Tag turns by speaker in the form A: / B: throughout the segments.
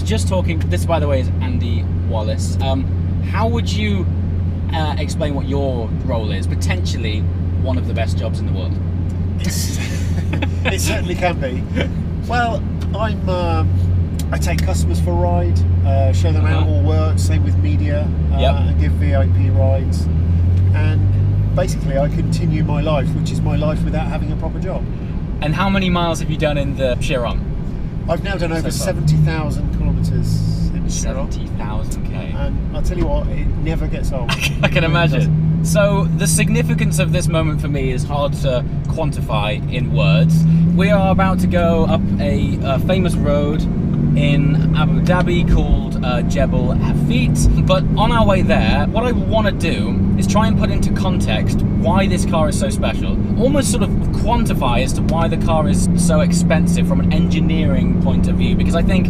A: just talking. This, by the way, is Andy Wallace. How would you explain what your role is? Potentially one of the best jobs in the world.
B: It certainly can be. Well, I take customers for a ride, show them how it all works. Same with media, and give VIP rides. And basically, I continue my life, which is my life without having a proper job.
A: And how many miles have you done in the Chiron?
B: I've now done over 70,000 kilometres in the Chiron.
A: 70,000
B: And I'll tell you what, it never gets old.
A: I can imagine. So the significance of this moment for me is hard to quantify in words. We are about to go up a famous road in Abu Dhabi called Jebel Hafit. But on our way there, what I want to do is try and put into context why this car is so special. Almost sort of quantify as to why the car is so expensive from an engineering point of view. Because I think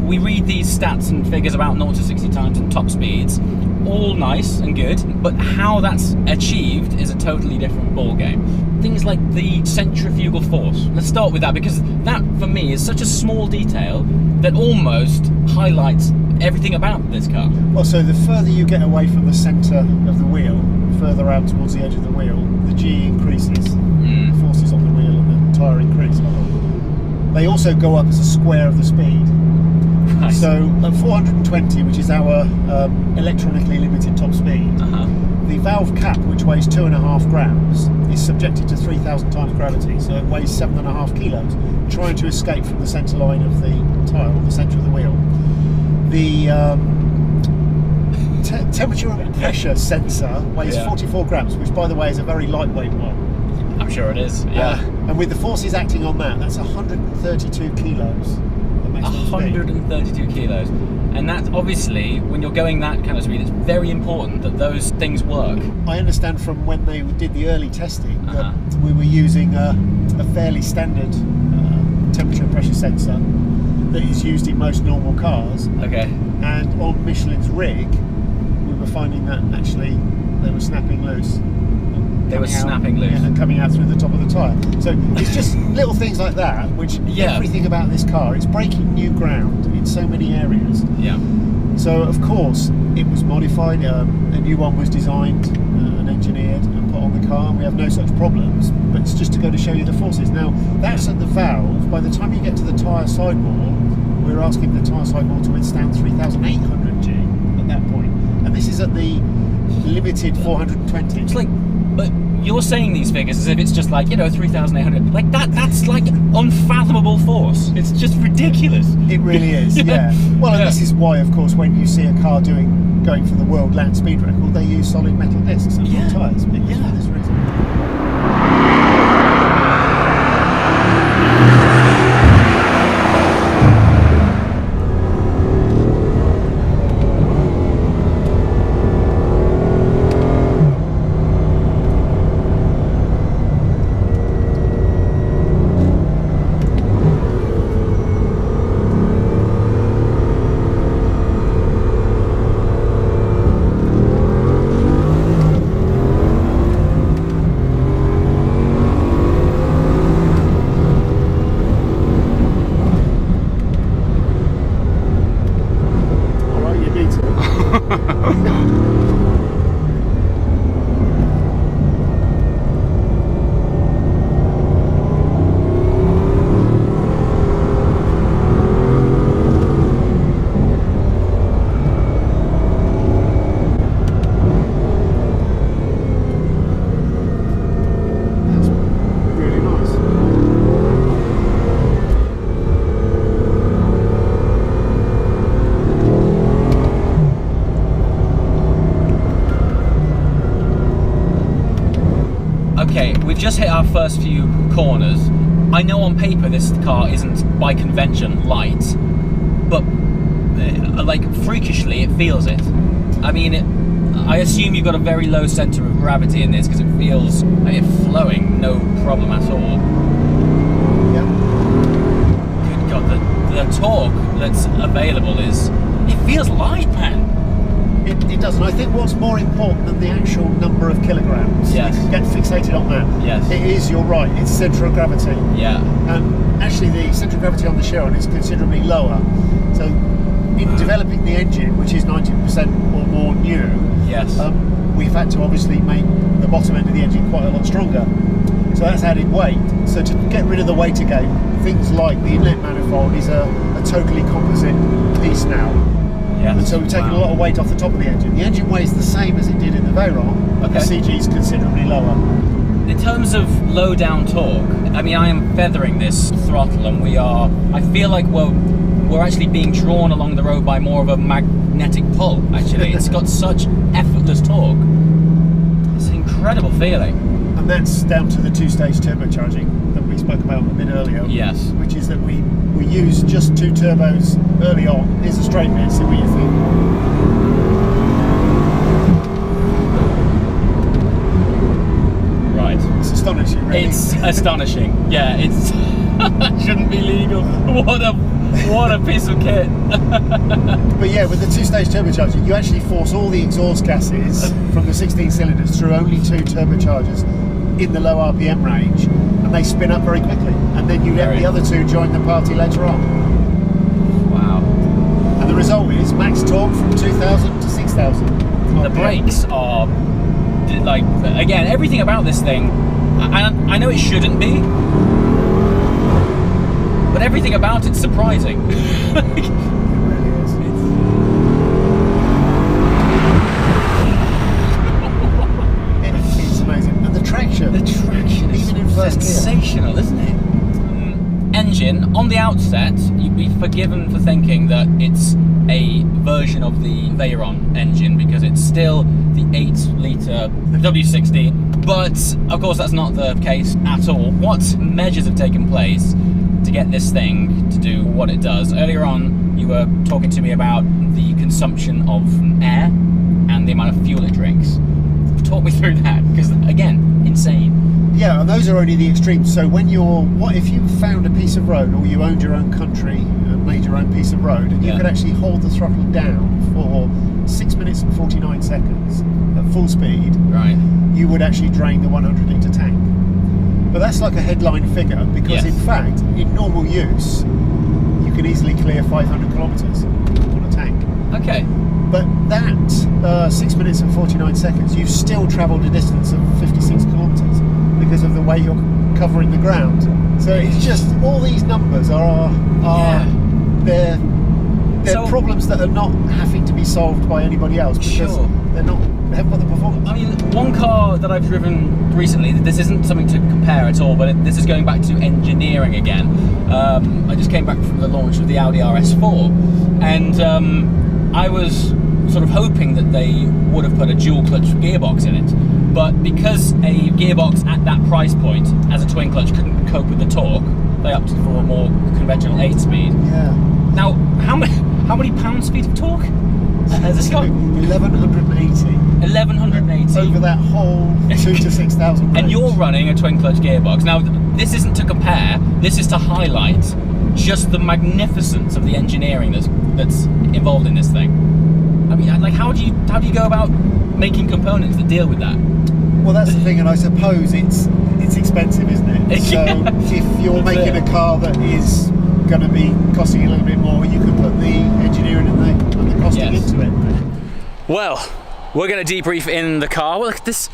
A: we read these stats and figures about 0 to 60 times and top speeds, all nice and good, but how that's achieved is a totally different ball game. Things like the centrifugal force. Let's start with that, because that for me is such a small detail that almost highlights everything about this car.
B: Well, so the further you get away from the centre of the wheel, further out towards the edge of the wheel, the G increases. The forces on the wheel and the tyre increase. They also go up as a square of the speed. Nice. So at 420, which is our electronically limited top speed, the valve cap, which weighs 2.5 grams, is subjected to 3,000 times gravity, so it weighs 7.5 kilos, trying to escape from the centre line of the tyre, or the centre of the wheel. The temperature and pressure sensor weighs 44 grams, which, by the way, is a very lightweight one.
A: I'm sure it is, yeah.
B: And with the forces acting on that, that's 132 kilos.
A: 132 kilos. And that's obviously, when you're going that kind of speed, it's very important that those things work.
B: I understand from when they did the early testing that we were using a fairly standard temperature and pressure sensor that is used in most normal cars.
A: Okay.
B: And on Michelin's rig, we were finding that actually they were snapping loose.
A: They were snapping loose.
B: And coming out through the top of the tyre. So it's just little things like that, which everything about this car, it's breaking new ground in so many areas.
A: Yeah.
B: So of course it was modified, a new one was designed and engineered and put on the car, and we have no such problems, but it's just to go to show you the forces. Now that's at the valve. By the time you get to the tyre sidewall, we're asking the tyre sidewall to withstand 3,800 G at that point. And this is at the limited 420.
A: It's like, but you're saying these figures as if it's just like, 3,800. Like that's like unfathomable force. It's just ridiculous.
B: It really is, yeah. Well, and this is why, of course, when you see a car going for the world land speed record, they use solid metal discs and tyres. For this reason.
A: Okay, we've just hit our first few corners. I know on paper this car isn't by convention light, but like freakishly it feels it. I mean, I assume you've got a very low centre of gravity in this because it feels like it's flowing, no problem at all.
B: Yeah.
A: Good God, the torque that's available it feels light, man.
B: It doesn't. I think what's more important than the actual number of kilograms,
A: Yes.
B: get fixated on that.
A: Yes.
B: It is, you're right, it's centre of gravity.
A: Yeah.
B: And actually the centre of gravity on the Chiron is considerably lower. So in developing the engine, which is 90% or more new,
A: Yes.
B: we've had to obviously make the bottom end of the engine quite a lot stronger. So that's added weight. So to get rid of the weight again, things like the inlet manifold is a totally composite piece now.
A: Yes.
B: And so we've taken a lot of weight off the top of the engine. The engine weighs the same as it did in the Veyron, but the CG is considerably lower.
A: In terms of low down torque, I mean, I am feathering this throttle, and I feel like we're actually being drawn along the road by more of a magnetic pull, actually. It's got such effortless torque. It's an incredible feeling.
B: And that's down to the two-stage turbocharging that we spoke about a bit earlier.
A: Yes.
B: Which is that we use just 2 turbos early on. Here's a straight bit, see what you think.
A: Right.
B: It's astonishing, really.
A: It's astonishing. Yeah, it's shouldn't be legal. What a piece of kit.
B: But yeah, with the two-stage turbocharger, you actually force all the exhaust gases from the 16 cylinders through only 2 turbochargers in the low RPM range, and they spin up very quickly. And then you let the other 2 join the party later on.
A: Wow.
B: And the result is max torque from 2,000 to 6,000.
A: The brakes are, like, again, everything about this thing, I know it shouldn't be, but everything about it's surprising.
B: It really is. It's amazing. And the traction
A: is
B: even in first gear.
A: sensational, isn't it? Engine, on the outset, you'd be forgiven for thinking that it's a version of the Veyron engine because it's still the 8-litre W60, but of course that's not the case at all. What measures have taken place to get this thing to do what it does? Earlier on, you were talking to me about the consumption of air and the amount of fuel it drinks. Talk me through that, because again, insane.
B: Yeah, and those are only the extremes. So when what if you found a piece of road, or you owned your own country and made your own piece of road, and you could actually hold the throttle down for 6 minutes and 49 seconds at full speed,
A: right,
B: you would actually drain the 100-litre tank. But that's like a headline figure, because in fact, in normal use, you can easily clear 500 kilometres on a tank.
A: Okay.
B: But that 6 minutes and 49 seconds, you've still travelled a distance of 56 kilometres because of the way you're covering the ground. So it's just, all these numbers are they're problems that are not having to be solved by anybody else, because they haven't got the performance.
A: I mean, one car that I've driven recently, this isn't something to compare at all, but this is going back to engineering again. I just came back from the launch of the Audi RS4, and I was sort of hoping that they would have put a dual clutch gearbox in it, but because a gearbox at that price point as a twin clutch couldn't cope with the torque, they opted for a more conventional 8-speed.
B: Yeah.
A: Now, how many pound-feet of torque has this got?
B: 1180.
A: 1180
B: over that whole 2 to 6,000 range.
A: And you're running a twin clutch gearbox. Now, this isn't to compare. This is to highlight just the magnificence of the engineering that's involved in this thing. I mean, like, how do you go about making components that deal with that?
B: Well, that's the thing, and I suppose it's expensive, isn't it? So if you're making a car that is going to be costing you a little bit more, you can put the engineering and the costing into it.
A: Well, we're going to debrief in the car. Well, look at this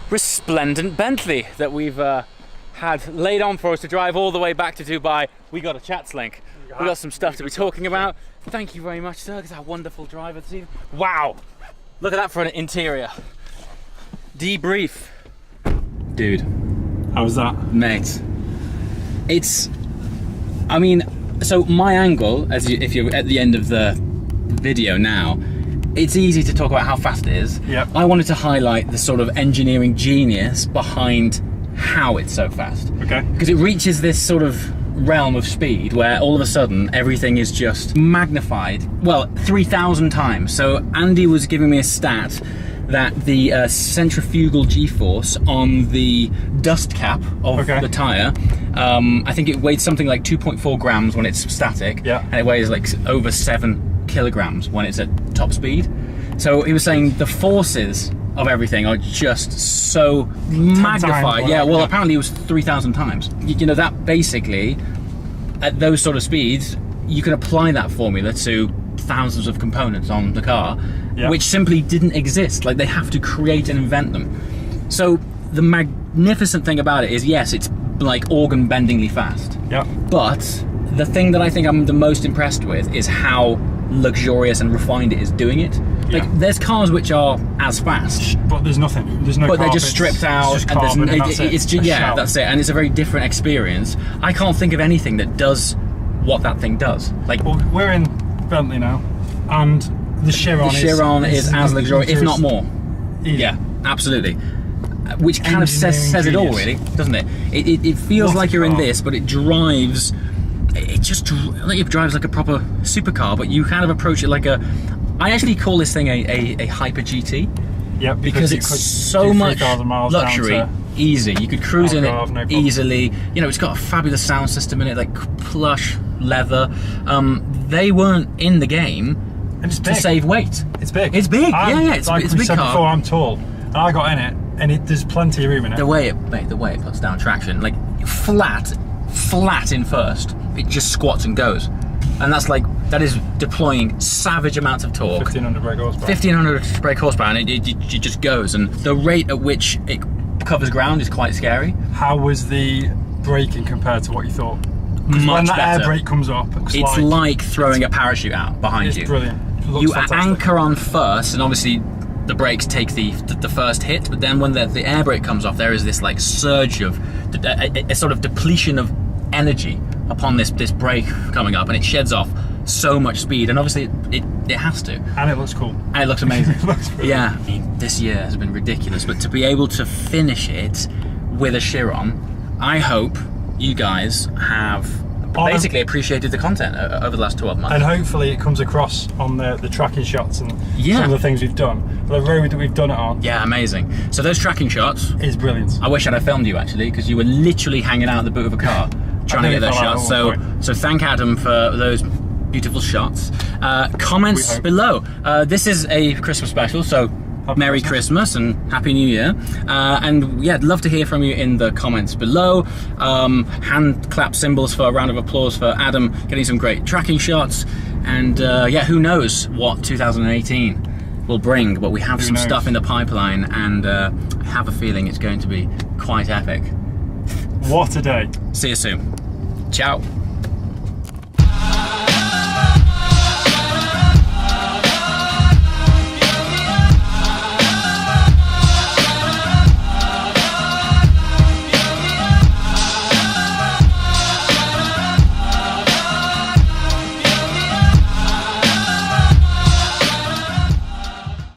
A: resplendent Bentley that we've had laid on for us to drive all the way back to Dubai. We got a chats link. We got some stuff to be talking about. Thank you very much, sir. It's our wonderful driver this evening. Wow, look at that for an interior. Debrief, dude.
C: How was that,
A: mate? It's, I mean, so my angle, if you're at the end of the video now, it's easy to talk about how fast it is.
C: Yep.
A: I wanted to highlight the sort of engineering genius behind how it's so fast.
C: Okay.
A: Because it reaches this sort of realm of speed where all of a sudden everything is just magnified, well, 3,000 times. So Andy was giving me a stat that the centrifugal g-force on the dust cap of the tyre, I think it weighs something like 2.4 grams when it's static, and it weighs like over 7 kilograms when it's at top speed. So he was saying the forces of everything are just so magnified. Yeah, well, apparently it was 3,000 times. You know, that basically, at those sort of speeds, you can apply that formula to thousands of components on the car, which simply didn't exist. Like, they have to create and invent them. So the magnificent thing about it is, yes, it's like organ-bendingly fast.
C: Yeah.
A: But the thing that I think I'm the most impressed with is how luxurious and refined it is doing it. Like, there's cars which are as fast,
C: but there's nothing. There's no.
A: But they're just stripped out,
C: and that's it.
A: It's just, that's it, and it's a very different experience. I can't think of anything that does what that thing does. Like,
C: well, we're in Bentley now, and the Chiron
A: is as luxurious, if not more.
C: Easy.
A: Yeah, absolutely. Which kind of says it all, really, doesn't it? It feels like you're in this, but it drives. It just like it drives like a proper supercar, but you kind of approach it like a. I actually call this thing a Hyper GT.
C: Yeah,
A: because it's so much luxury, easy. You could cruise in it easily. You know, it's got a fabulous sound system in it, like plush leather. They weren't in the game to save weight.
C: It's big.
A: It's big. It's
C: like
A: it's a big car.
C: Before, I'm tall, and I got in it, and there's plenty of room in it.
A: The way it puts down traction, like flat in first, it just squats and goes. And that is deploying savage amounts of torque.
C: 1500 brake horsepower.
A: 1500 brake horsepower, and it just goes. And the rate at which it covers ground is quite scary.
C: How was the braking compared to what you thought?
A: Much
C: when that
A: better.
C: air brake comes up,
A: it's like throwing a parachute out behind you.
C: It's brilliant.
A: You anchor on first, and obviously the brakes take the first hit. But then when the air brake comes off, there is this like surge of a sort of depletion of energy upon this brake coming up, and it sheds off so much speed, and obviously it has to.
C: And it looks cool.
A: And it looks amazing.
C: It looks brilliant.
A: Yeah, I mean, this year has been ridiculous, but to be able to finish it with a Chiron, I hope you guys have basically appreciated the content over the last 12 months.
C: And hopefully it comes across on the tracking shots and some of the things we've done. The road that we've done it on.
A: Yeah, amazing. So those tracking shots
C: is brilliant.
A: I wish I'd filmed you actually, because you were literally hanging out in the boot of a car trying to get those shots. So thank Adam for those beautiful shots. Comments below. This is a Christmas special, so Merry Christmas and Happy New Year. And yeah, I'd love to hear from you in the comments below. Hand clap symbols for a round of applause for Adam getting some great tracking shots. And yeah, who knows what 2018 will bring, but we have some stuff in the pipeline, and I have a feeling it's going to be quite epic.
C: What a day.
A: See you soon. Ciao.